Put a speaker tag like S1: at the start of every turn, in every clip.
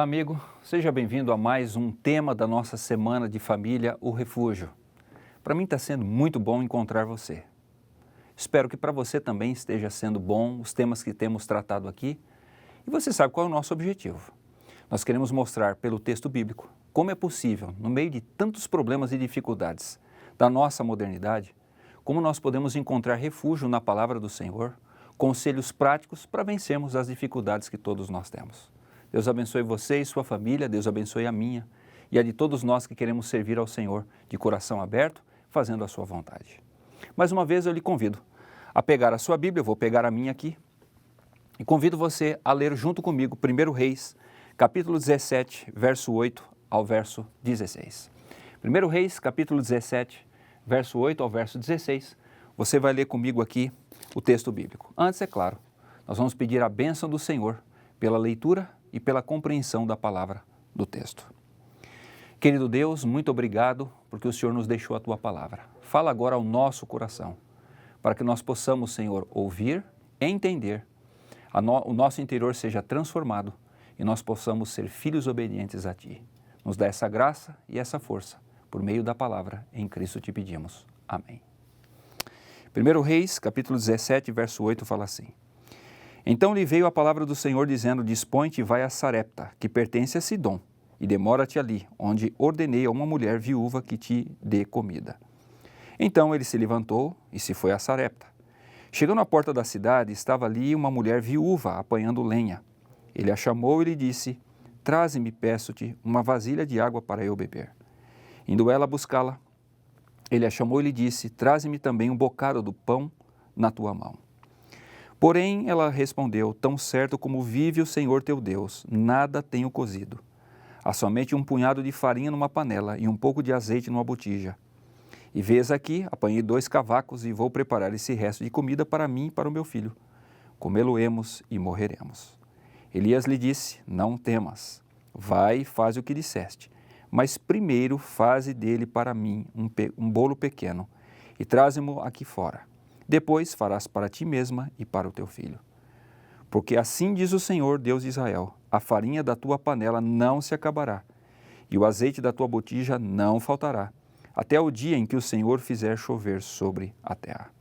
S1: Olá, amigo. Seja bem-vindo a mais um tema da nossa Semana de Família, o Refúgio. Para mim está sendo muito bom encontrar você. Espero que para você também esteja sendo bom os temas que temos tratado aqui. E você sabe qual é o nosso objetivo. Nós queremos mostrar pelo texto bíblico como é possível, no meio de tantos problemas e dificuldades da nossa modernidade, como nós podemos encontrar refúgio na palavra do Senhor, conselhos práticos para vencermos as dificuldades que todos nós temos. Deus abençoe você e sua família, Deus abençoe a minha e a de todos nós que queremos servir ao Senhor de coração aberto, fazendo a sua vontade. Mais uma vez eu lhe convido a pegar a sua Bíblia, eu vou pegar a minha aqui, e convido você a ler junto comigo 1 Reis, capítulo 17, verso 8 ao verso 16. 1 Reis, capítulo 17, verso 8 ao verso 16, você vai ler comigo aqui o texto bíblico. Antes, é claro, nós vamos pedir a bênção do Senhor pela leitura e pela compreensão da palavra do texto. Querido Deus, muito obrigado porque o Senhor nos deixou a Tua palavra. Fala agora ao nosso coração, para que nós possamos, Senhor, ouvir e entender, o nosso interior seja transformado e nós possamos ser filhos obedientes a Ti. Nos dá essa graça e essa força, por meio da palavra, em Cristo te pedimos. Amém. 1 Reis, capítulo 17, verso 8, fala assim: Então lhe veio a palavra do Senhor dizendo, dispõe-te e vai a Sarepta, que pertence a Sidom, e demora-te ali, onde ordenei a uma mulher viúva que te dê comida. Então ele se levantou e se foi a Sarepta. Chegando à porta da cidade, estava ali uma mulher viúva apanhando lenha. Ele a chamou e lhe disse, traze-me, peço-te, uma vasilha de água para eu beber. Indo ela buscá-la, ele a chamou e lhe disse, traze-me também um bocado do pão na tua mão. Porém, ela respondeu, tão certo como vive o Senhor teu Deus, nada tenho cozido. Há somente um punhado de farinha numa panela e um pouco de azeite numa botija. E vês aqui, apanhei 2 cavacos e vou preparar esse resto de comida para mim e para o meu filho. Comê-lo-emos e morreremos. Elias lhe disse, não temas, vai e faz o que disseste, mas primeiro faze dele para mim um bolo pequeno e traze-mo aqui fora. Depois farás para ti mesma e para o teu filho. Porque assim diz o Senhor, Deus de Israel, a farinha da tua panela não se acabará, e o azeite da tua botija não faltará, até o dia em que o Senhor fizer chover sobre a terra.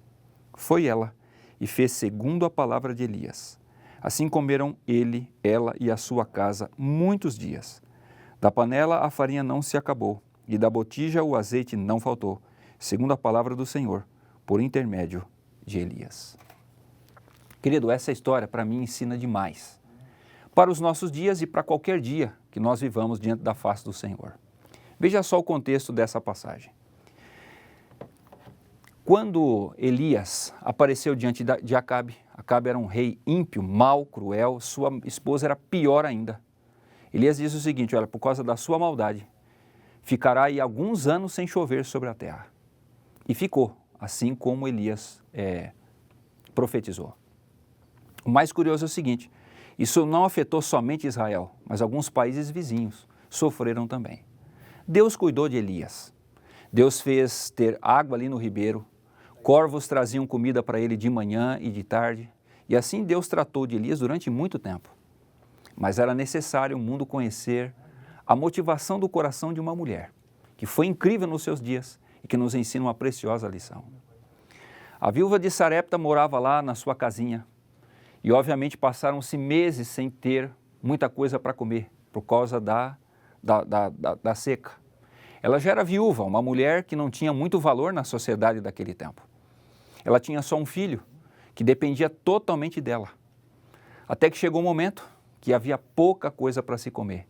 S1: Foi ela, e fez segundo a palavra de Elias. Assim comeram ele, ela e a sua casa muitos dias. Da panela a farinha não se acabou, e da botija o azeite não faltou, segundo a palavra do Senhor, por intermédio de Elias. Querido, essa história para mim ensina demais. Para os nossos dias e para qualquer dia que nós vivamos diante da face do Senhor. Veja só o contexto dessa passagem. Quando Elias apareceu diante de Acabe, Acabe era um rei ímpio, mau, cruel, sua esposa era pior ainda. Elias diz o seguinte, olha, por causa da sua maldade, ficará aí alguns anos sem chover sobre a terra. E ficou, assim como Elias profetizou. O mais curioso é o seguinte, isso não afetou somente Israel, mas alguns países vizinhos sofreram também. Deus cuidou de Elias. Deus fez ter água ali no ribeiro, corvos traziam comida para ele de manhã e de tarde, e assim Deus tratou de Elias durante muito tempo. Mas era necessário o mundo conhecer a motivação do coração de uma mulher, que foi incrível nos seus dias e que nos ensina uma preciosa lição. A viúva de Sarepta morava lá na sua casinha e obviamente passaram-se meses sem ter muita coisa para comer por causa da seca. Ela já era viúva, uma mulher que não tinha muito valor na sociedade daquele tempo. Ela tinha só um filho que dependia totalmente dela. Até que chegou um momento que havia pouca coisa para se comer.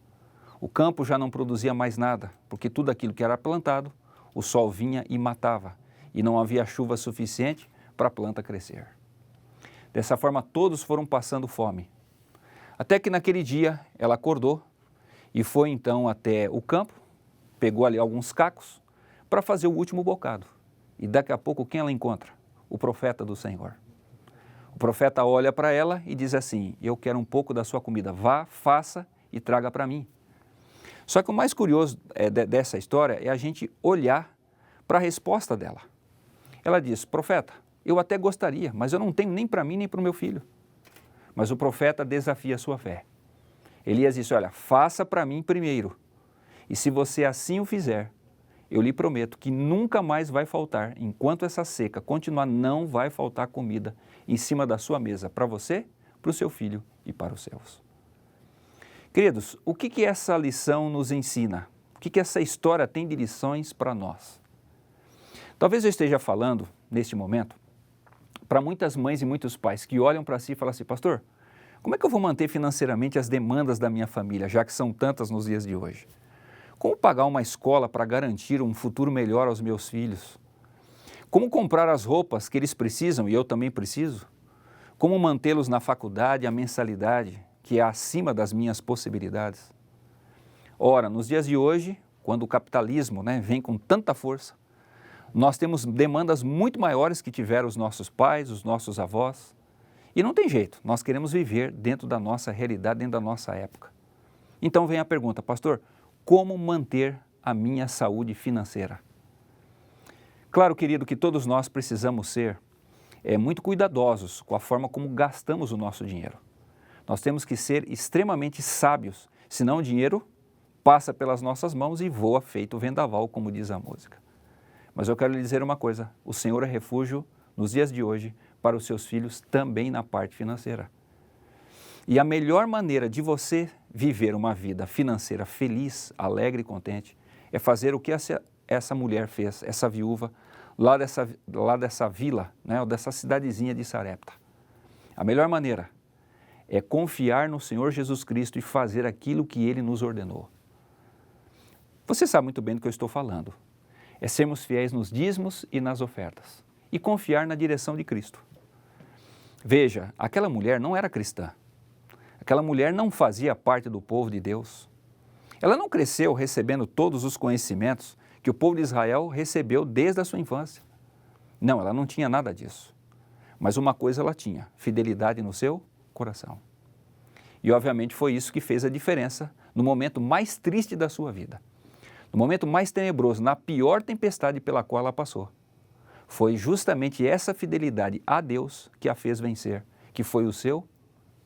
S1: O campo já não produzia mais nada, porque tudo aquilo que era plantado, o sol vinha e matava, e não havia chuva suficiente para a planta crescer. Dessa forma, todos foram passando fome. Até que naquele dia, ela acordou e foi então até o campo, pegou ali alguns cacos para fazer o último bocado. E daqui a pouco, quem ela encontra? O profeta do Senhor. O profeta olha para ela e diz assim, eu quero um pouco da sua comida, vá, faça e traga para mim. Só que o mais curioso dessa história é a gente olhar para a resposta dela. Ela diz, profeta, eu até gostaria, mas eu não tenho nem para mim nem para o meu filho. Mas o profeta desafia a sua fé. Elias disse, olha, faça para mim primeiro, e se você assim o fizer, eu lhe prometo que nunca mais vai faltar, enquanto essa seca continuar, não vai faltar comida em cima da sua mesa, para você, para o seu filho e para os seus. Queridos, o que essa lição nos ensina? O que essa história tem de lições para nós? Talvez eu esteja falando, neste momento, para muitas mães e muitos pais que olham para si e falam assim, pastor, como é que eu vou manter financeiramente as demandas da minha família, já que são tantas nos dias de hoje? Como pagar uma escola para garantir um futuro melhor aos meus filhos? Como comprar as roupas que eles precisam e eu também preciso? Como mantê-los na faculdade, a mensalidade, que é acima das minhas possibilidades? Ora, nos dias de hoje, quando o capitalismo vem com tanta força, nós temos demandas muito maiores que tiveram os nossos pais, os nossos avós. E não tem jeito, nós queremos viver dentro da nossa realidade, dentro da nossa época. Então vem a pergunta, pastor, como manter a minha saúde financeira? Claro, querido, que todos nós precisamos ser muito cuidadosos com a forma como gastamos o nosso dinheiro. Nós temos que ser extremamente sábios, senão o dinheiro passa pelas nossas mãos e voa feito vendaval, como diz a música. Mas eu quero lhe dizer uma coisa, o Senhor é refúgio nos dias de hoje para os seus filhos também na parte financeira. E a melhor maneira de você viver uma vida financeira feliz, alegre e contente é fazer o que essa mulher fez, essa viúva, lá dessa vila, ou dessa cidadezinha de Sarepta. A melhor maneira é confiar no Senhor Jesus Cristo e fazer aquilo que Ele nos ordenou. Você sabe muito bem do que eu estou falando. É sermos fiéis nos dízimos e nas ofertas e confiar na direção de Cristo. Veja, aquela mulher não era cristã. Aquela mulher não fazia parte do povo de Deus. Ela não cresceu recebendo todos os conhecimentos que o povo de Israel recebeu desde a sua infância. Não, ela não tinha nada disso. Mas uma coisa ela tinha, fidelidade no seu coração. E obviamente foi isso que fez a diferença no momento mais triste da sua vida. No momento mais tenebroso, na pior tempestade pela qual ela passou. Foi justamente essa fidelidade a Deus que a fez vencer, que foi o seu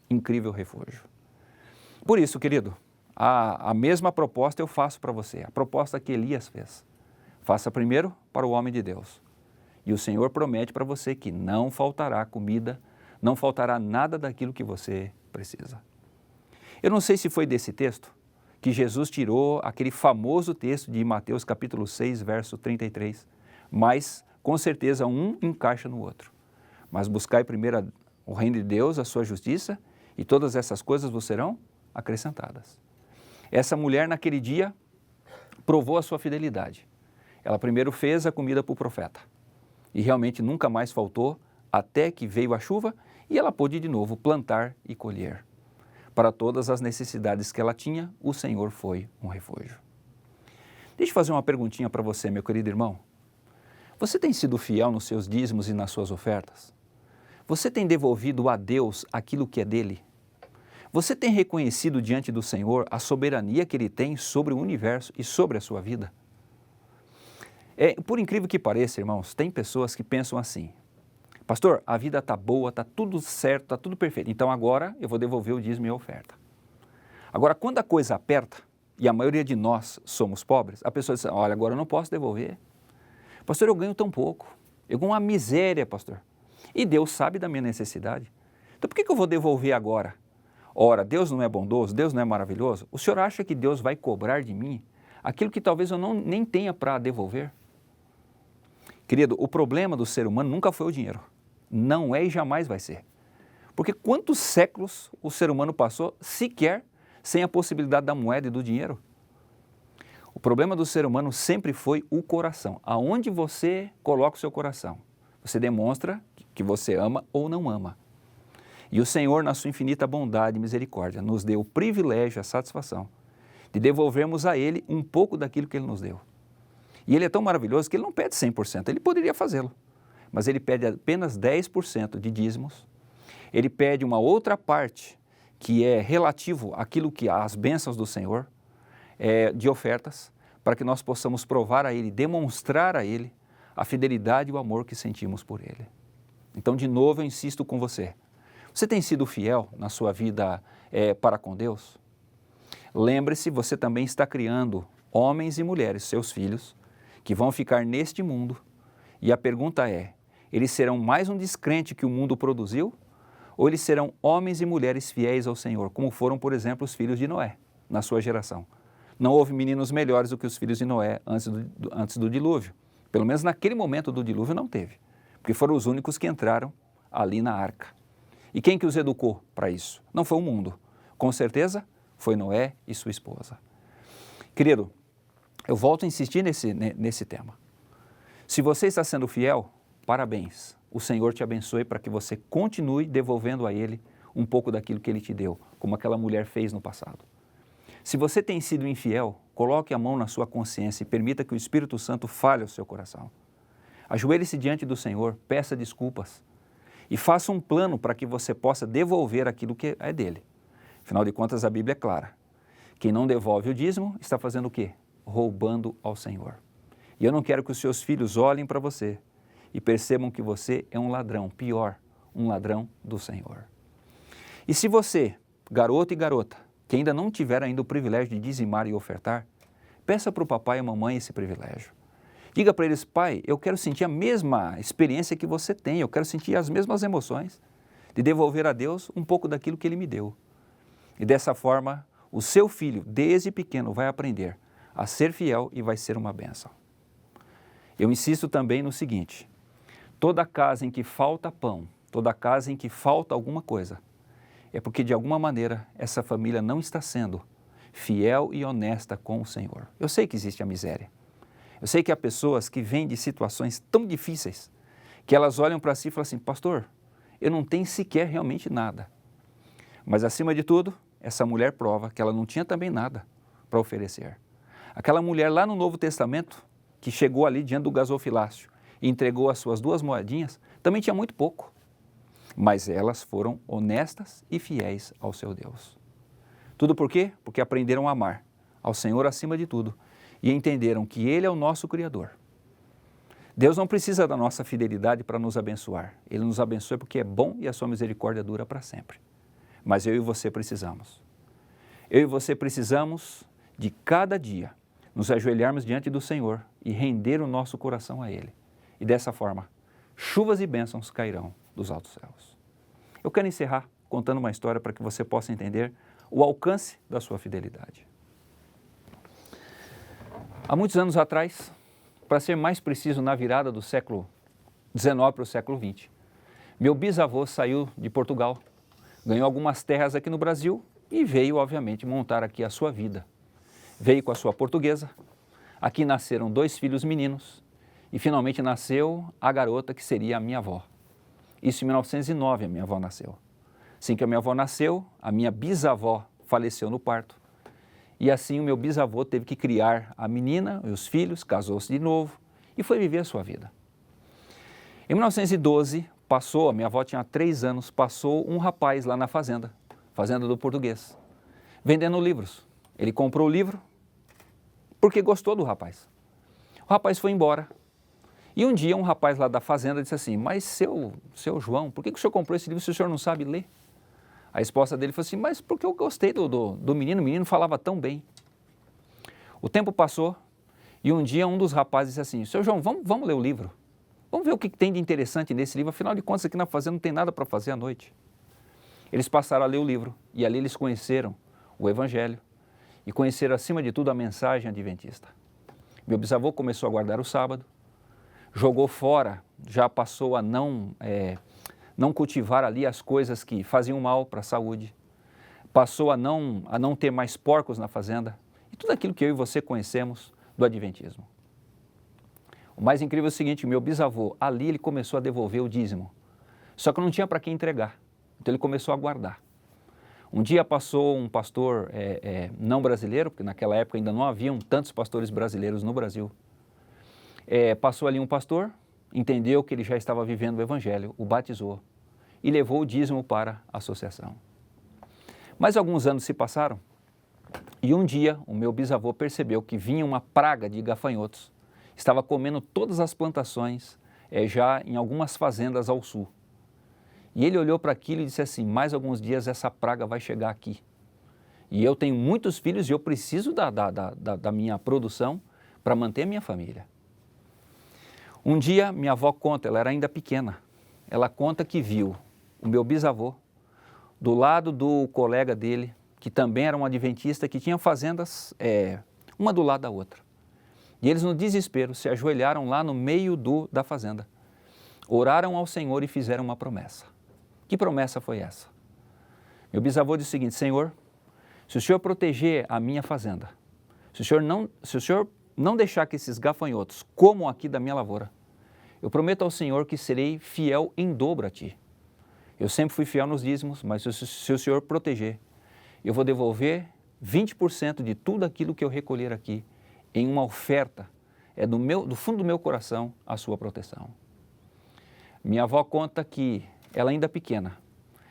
S1: incrível refúgio. Por isso, querido, a mesma proposta eu faço para você, a proposta que Elias fez. Faça primeiro para o homem de Deus. E o Senhor promete para você que não faltará comida, não faltará nada daquilo que você precisa. Eu não sei se foi desse texto que Jesus tirou aquele famoso texto de Mateus capítulo 6, verso 33, mas com certeza um encaixa no outro. Mas buscai primeiro o reino de Deus, a sua justiça, e todas essas coisas vos serão acrescentadas. Essa mulher naquele dia provou a sua fidelidade. Ela primeiro fez a comida para o profeta e realmente nunca mais faltou até que veio a chuva e ela pôde de novo plantar e colher. Para todas as necessidades que ela tinha, o Senhor foi um refúgio. Deixa eu fazer uma perguntinha para você, meu querido irmão. Você tem sido fiel nos seus dízimos e nas suas ofertas? Você tem devolvido a Deus aquilo que é dele? Você tem reconhecido diante do Senhor a soberania que Ele tem sobre o universo e sobre a sua vida? Por incrível que pareça, irmãos, tem pessoas que pensam assim, pastor, a vida está boa, está tudo certo, está tudo perfeito, então agora eu vou devolver o dízimo e a oferta. Agora, quando a coisa aperta, e a maioria de nós somos pobres, a pessoa diz, olha, agora eu não posso devolver. Pastor, eu ganho tão pouco, eu ganho uma miséria, pastor. E Deus sabe da minha necessidade. Então por que eu vou devolver agora? Ora, Deus não é bondoso, Deus não é maravilhoso? O senhor acha que Deus vai cobrar de mim aquilo que talvez eu nem tenha para devolver? Querido, o problema do ser humano nunca foi o dinheiro. Não é e jamais vai ser. Porque quantos séculos o ser humano passou sequer sem a possibilidade da moeda e do dinheiro? O problema do ser humano sempre foi o coração. Aonde você coloca o seu coração, você demonstra que você ama ou não ama. E o Senhor, na sua infinita bondade e misericórdia, nos deu o privilégio, a satisfação de devolvermos a Ele um pouco daquilo que Ele nos deu. E Ele é tão maravilhoso que Ele não pede 100%, Ele poderia fazê-lo, mas Ele pede apenas 10% de dízimos. Ele pede uma outra parte que é relativo àquilo que às bênçãos do Senhor, de ofertas, para que nós possamos provar a Ele, demonstrar a Ele a fidelidade e o amor que sentimos por Ele. Então, de novo, eu insisto com você. Você tem sido fiel na sua vida para com Deus? Lembre-se, você também está criando homens e mulheres, seus filhos, que vão ficar neste mundo. E a pergunta é, eles serão mais um descrente que o mundo produziu? Ou eles serão homens e mulheres fiéis ao Senhor, como foram, por exemplo, os filhos de Noé, na sua geração? Não houve meninos melhores do que os filhos de Noé antes do dilúvio. Pelo menos naquele momento do dilúvio não teve, porque foram os únicos que entraram ali na arca. E quem que os educou para isso? Não foi o mundo. Com certeza, foi Noé e sua esposa. Querido, eu volto a insistir nesse tema. Se você está sendo fiel, parabéns. O Senhor te abençoe para que você continue devolvendo a Ele um pouco daquilo que Ele te deu, como aquela mulher fez no passado. Se você tem sido infiel, coloque a mão na sua consciência e permita que o Espírito Santo fale ao seu coração. Ajoelhe-se diante do Senhor, peça desculpas e faça um plano para que você possa devolver aquilo que é dele. Afinal de contas, a Bíblia é clara. Quem não devolve o dízimo está fazendo o quê? Roubando ao Senhor. E eu não quero que os seus filhos olhem para você e percebam que você é um ladrão, pior, um ladrão do Senhor. E se você, garoto e garota, que ainda não tiver ainda o privilégio de dizimar e ofertar, peça para o papai e a mamãe esse privilégio. Diga para eles, pai, eu quero sentir a mesma experiência que você tem, eu quero sentir as mesmas emoções de devolver a Deus um pouco daquilo que Ele me deu. E dessa forma, o seu filho, desde pequeno, vai aprender a ser fiel e vai ser uma bênção. Eu insisto também no seguinte, toda casa em que falta pão, toda casa em que falta alguma coisa, é porque de alguma maneira essa família não está sendo fiel e honesta com o Senhor. Eu sei que existe a miséria. Eu sei que há pessoas que vêm de situações tão difíceis que elas olham para si e falam assim, pastor, eu não tenho sequer realmente nada. Mas acima de tudo, essa mulher prova que ela não tinha também nada para oferecer. Aquela mulher lá no Novo Testamento, que chegou ali diante do gasofilácio e entregou as suas 2 moedinhas, também tinha muito pouco. Mas elas foram honestas e fiéis ao seu Deus. Tudo por quê? Porque aprenderam a amar ao Senhor acima de tudo e entenderam que Ele é o nosso Criador. Deus não precisa da nossa fidelidade para nos abençoar. Ele nos abençoa porque é bom e a sua misericórdia dura para sempre. Mas eu e você precisamos. Eu e você precisamos de cada dia nos ajoelharmos diante do Senhor e render o nosso coração a Ele. E dessa forma, chuvas e bênçãos cairão dos altos céus. Eu quero encerrar contando uma história para que você possa entender o alcance da sua fidelidade. Há muitos anos atrás, para ser mais preciso, na virada do século XIX para o século XX, meu bisavô saiu de Portugal, ganhou algumas terras aqui no Brasil e veio, obviamente, montar aqui a sua vida. Veio com a sua portuguesa, aqui nasceram 2 filhos meninos e finalmente nasceu a garota que seria a minha avó. Isso em 1909 a minha avó nasceu. Assim que a minha avó nasceu, a minha bisavó faleceu no parto. E assim o meu bisavô teve que criar a menina e os filhos, casou-se de novo e foi viver a sua vida. Em 1912, a minha avó tinha 3 anos, passou um rapaz lá na fazenda do português, vendendo livros. Ele comprou o livro porque gostou do rapaz. O rapaz foi embora. E um dia um rapaz lá da fazenda disse assim, mas seu João, por que o senhor comprou esse livro se o senhor não sabe ler? A esposa dele falou assim, mas porque eu gostei do menino, o menino falava tão bem. O tempo passou e um dia um dos rapazes disse assim, seu João, vamos ler o livro. Vamos ver o que tem de interessante nesse livro, afinal de contas aqui na fazenda não tem nada para fazer à noite. Eles passaram a ler o livro e ali eles conheceram o Evangelho e conheceram acima de tudo a mensagem adventista. Meu bisavô começou a guardar o sábado, jogou fora, já passou a não cultivar ali as coisas que faziam mal para a saúde, passou a não ter mais porcos na fazenda e tudo aquilo que eu e você conhecemos do adventismo. O mais incrível é o seguinte, meu bisavô, ali ele começou a devolver o dízimo, só que não tinha para quem entregar, então ele começou a guardar. Um dia passou um pastor não brasileiro, porque naquela época ainda não haviam tantos pastores brasileiros no Brasil, passou ali um pastor, entendeu que ele já estava vivendo o Evangelho, o batizou e levou o dízimo para a associação. Mas alguns anos se passaram e um dia o meu bisavô percebeu que vinha uma praga de gafanhotos, estava comendo todas as plantações já em algumas fazendas ao sul. E ele olhou para aquilo e disse assim, mais alguns dias essa praga vai chegar aqui. E eu tenho muitos filhos e eu preciso da minha produção para manter a minha família. Um dia, minha avó conta, ela era ainda pequena, ela conta que viu o meu bisavô do lado do colega dele, que também era um adventista, que tinha fazendas, uma do lado da outra. E eles, no desespero, se ajoelharam lá no meio da fazenda, oraram ao Senhor e fizeram uma promessa. Que promessa foi essa? Meu bisavô disse o seguinte: Senhor, se o Senhor proteger a minha fazenda, se o Senhor não deixar que esses gafanhotos comam aqui da minha lavoura, eu prometo ao Senhor que serei fiel em dobro a Ti. Eu sempre fui fiel nos dízimos, mas se o Senhor proteger, eu vou devolver 20% de tudo aquilo que eu recolher aqui em uma oferta. É do fundo do meu coração a sua proteção. Minha avó conta que ela ainda pequena,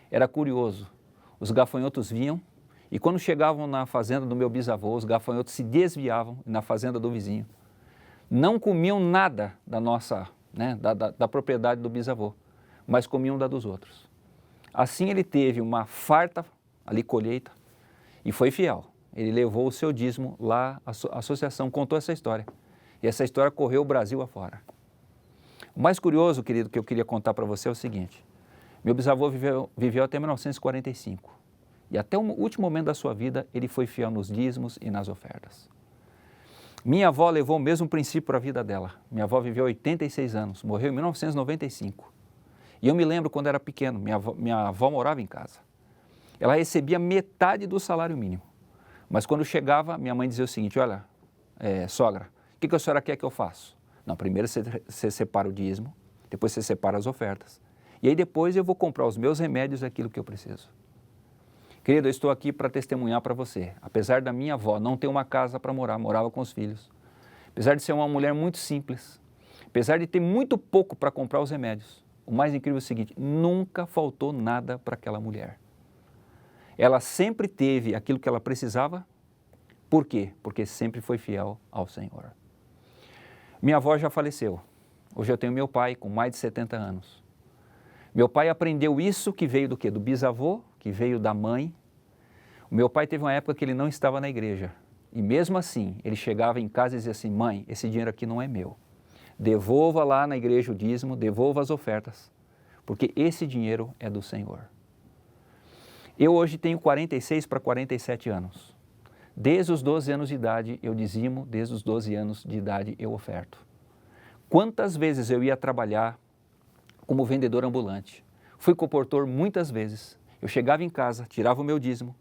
S1: era curioso, os gafanhotos vinham e quando chegavam na fazenda do meu bisavô, os gafanhotos se desviavam na fazenda do vizinho. Não comiam nada da nossa, da propriedade do bisavô, mas comiam da dos outros. Assim ele teve uma farta ali colheita e foi fiel. Ele levou o seu dízimo lá, a associação contou essa história. E essa história correu o Brasil afora. O mais curioso, querido, que eu queria contar para você é o seguinte: meu bisavô viveu até 1945 e até o último momento da sua vida ele foi fiel nos dízimos e nas ofertas. Minha avó levou o mesmo princípio para a vida dela. Minha avó viveu 86 anos, morreu em 1995. E eu me lembro quando era pequeno, minha avó morava em casa. Ela recebia metade do salário mínimo. Mas quando chegava, minha mãe dizia o seguinte: olha, sogra, o que a senhora quer que eu faça? Não, primeiro você separa o dízimo, depois você separa as ofertas. E aí depois eu vou comprar os meus remédios, aquilo que eu preciso. Querido, eu estou aqui para testemunhar para você. Apesar da minha avó não ter uma casa para morar, morava com os filhos. Apesar de ser uma mulher muito simples, apesar de ter muito pouco para comprar os remédios, o mais incrível é o seguinte: nunca faltou nada para aquela mulher. Ela sempre teve aquilo que ela precisava. Por quê? Porque sempre foi fiel ao Senhor. Minha avó já faleceu. Hoje eu tenho meu pai com mais de 70 anos. Meu pai aprendeu isso que veio do quê? Do bisavô, que veio da mãe. O meu pai teve uma época que ele não estava na igreja. E mesmo assim, ele chegava em casa e dizia assim: mãe, esse dinheiro aqui não é meu. Devolva lá na igreja o dízimo, devolva as ofertas, porque esse dinheiro é do Senhor. Eu hoje tenho 46 para 47 anos. Desde os 12 anos de idade eu dizimo, desde os 12 anos de idade eu oferto. Quantas vezes eu ia trabalhar como vendedor ambulante? Fui comportor muitas vezes. Eu chegava em casa, tirava o meu dízimo,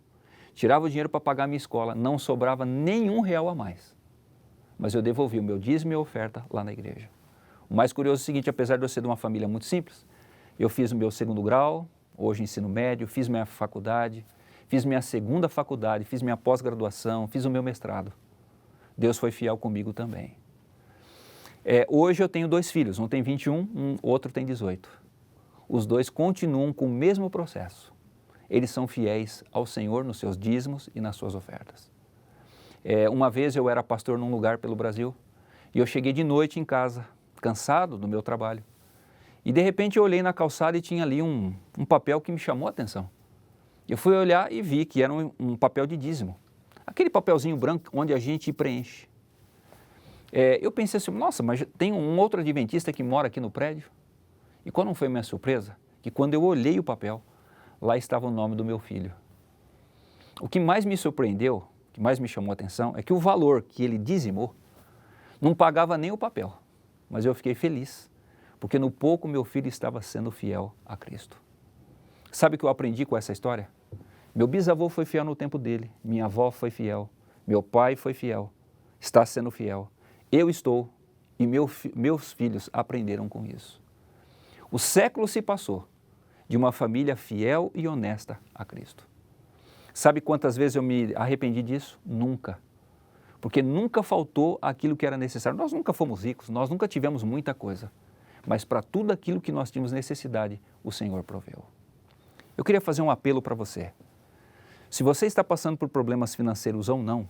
S1: tirava o dinheiro para pagar a minha escola, não sobrava nenhum real a mais. Mas eu devolvi o meu dízimo e a oferta lá na igreja. O mais curioso é o seguinte: apesar de eu ser de uma família muito simples, eu fiz o meu segundo grau, hoje ensino médio, fiz minha faculdade, fiz minha segunda faculdade, fiz minha pós-graduação, fiz o meu mestrado. Deus foi fiel comigo também. Hoje eu tenho 2 filhos, um tem 21, outro tem 18. Os 2 continuam com o mesmo processo. Eles são fiéis ao Senhor nos seus dízimos e nas suas ofertas. Uma vez eu era pastor num lugar pelo Brasil e eu cheguei de noite em casa, cansado do meu trabalho. E de repente eu olhei na calçada e tinha ali um papel que me chamou a atenção. Eu fui olhar e vi que era um papel de dízimo. Aquele papelzinho branco onde a gente preenche. Eu pensei assim: nossa, mas tem um outro adventista que mora aqui no prédio? E qual não foi a minha surpresa? Que quando eu olhei o papel, lá estava o nome do meu filho. O que mais me surpreendeu, o que mais me chamou a atenção, é que o valor que ele dizimou não pagava nem o papel. Mas eu fiquei feliz, porque no pouco meu filho estava sendo fiel a Cristo. Sabe o que eu aprendi com essa história? Meu bisavô foi fiel no tempo dele, minha avó foi fiel, meu pai foi fiel, está sendo fiel. Eu estou e meus filhos aprenderam com isso. O século se passou de uma família fiel e honesta a Cristo. Sabe quantas vezes eu me arrependi disso? Nunca. Porque nunca faltou aquilo que era necessário. Nós nunca fomos ricos, nós nunca tivemos muita coisa. Mas para tudo aquilo que nós tínhamos necessidade, o Senhor proveu. Eu queria fazer um apelo para você. Se você está passando por problemas financeiros ou não,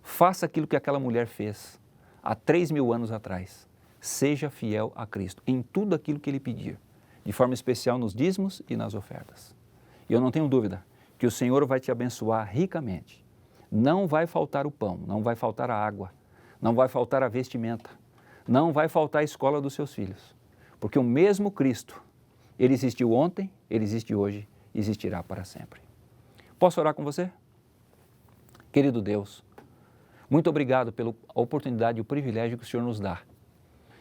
S1: faça aquilo que aquela mulher fez há 3.000 anos atrás. Seja fiel a Cristo em tudo aquilo que Ele pedir, de forma especial nos dízimos e nas ofertas. E eu não tenho dúvida que o Senhor vai te abençoar ricamente. Não vai faltar o pão, não vai faltar a água, não vai faltar a vestimenta, não vai faltar a escola dos seus filhos. Porque o mesmo Cristo, Ele existiu ontem, Ele existe hoje, existirá para sempre. Posso orar com você? Querido Deus, muito obrigado pela oportunidade e o privilégio que o Senhor nos dá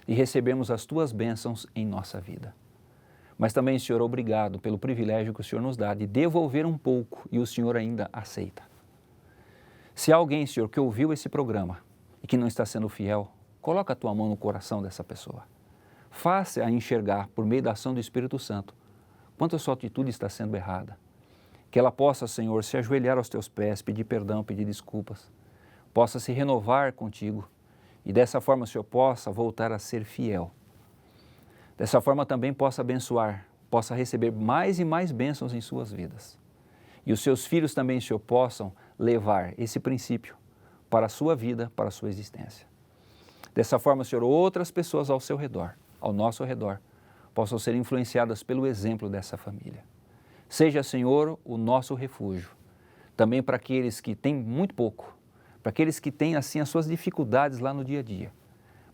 S1: de recebermos as Tuas bênçãos em nossa vida. Mas também, Senhor, obrigado pelo privilégio que o Senhor nos dá de devolver um pouco e o Senhor ainda aceita. Se há alguém, Senhor, que ouviu esse programa e que não está sendo fiel, coloca a Tua mão no coração dessa pessoa. Faça-a enxergar, por meio da ação do Espírito Santo, quanto a sua atitude está sendo errada. Que ela possa, Senhor, se ajoelhar aos Teus pés, pedir perdão, pedir desculpas, possa se renovar contigo e dessa forma o Senhor possa voltar a ser fiel. Dessa forma também possa abençoar, possa receber mais e mais bênçãos em suas vidas. E os seus filhos também, Senhor, possam levar esse princípio para a sua vida, para a sua existência. Dessa forma, Senhor, outras pessoas ao seu redor, ao nosso redor, possam ser influenciadas pelo exemplo dessa família. Seja, Senhor, o nosso refúgio, também para aqueles que têm muito pouco, para aqueles que têm, assim, as suas dificuldades lá no dia a dia,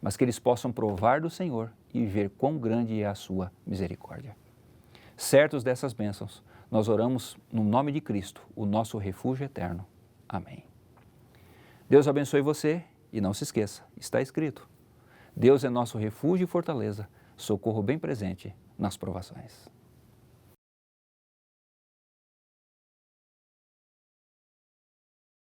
S1: mas que eles possam provar do Senhor e ver quão grande é a sua misericórdia. Certos dessas bênçãos, nós oramos no nome de Cristo, o nosso refúgio eterno. Amém. Deus abençoe você e não se esqueça, está escrito: Deus é nosso refúgio e fortaleza, socorro bem presente nas provações.